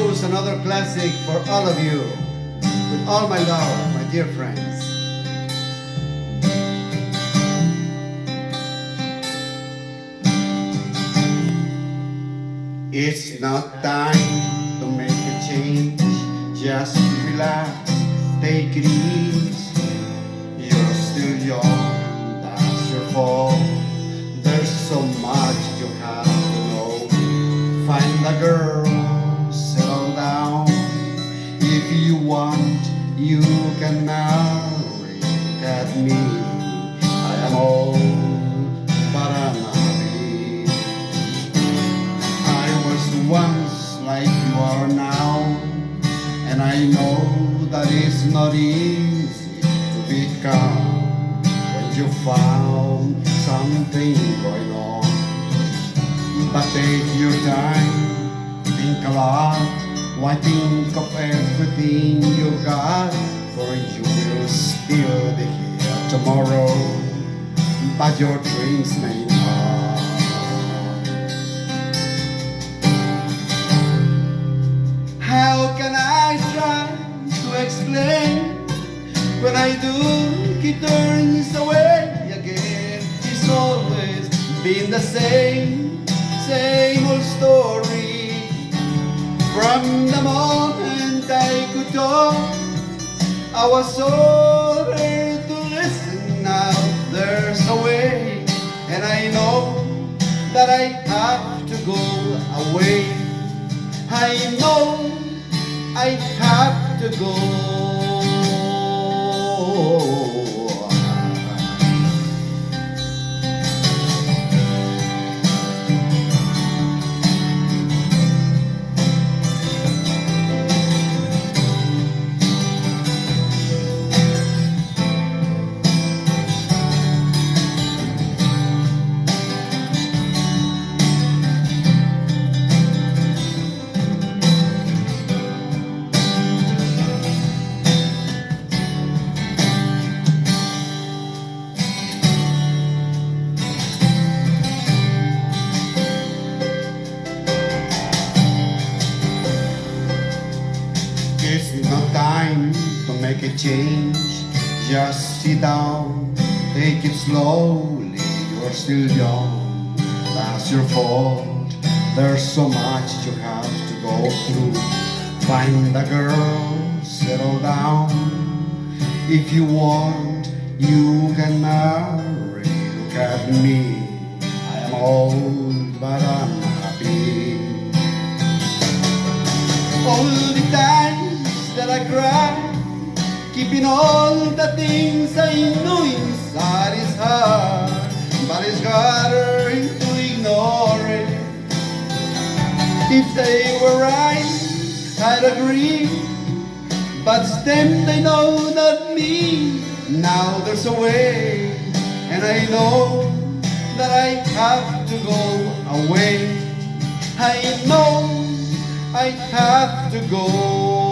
chose another classic for all of you. With all my love, my dear friends. It's not time to make a change. Just relax, take it easy. You're still young, that's your fault. There's so much you have to know. Find a girl, settle down. If you want, you can marry. Look at me, I am old, but I'm happy. I was once like you are now, and I know that it's not easy to be calm when you found something going on. But take your time, think a lot. Why think of everything you got? For you will still be here tomorrow, but your dreams may not. How can I try to explain? When I do, he turns away again. It's always been the same old story. From the moment I could talk, I was so there to listen. Now there's a way, and I know that I have to go away. I know I have to go. It's not time to make a change. Just sit down, take it slowly. You're still young, that's your fault. There's so much you have to go through. Find a girl, settle down. If you want, you can marry. Look at me, I am old, but I'm happy. All the times that I cry, keeping all the things I know inside is hard, but it's harder to ignore it. If they were right, I'd agree, but them they know not me. Now there's a way, and I know that I have to go away. I know I have to go.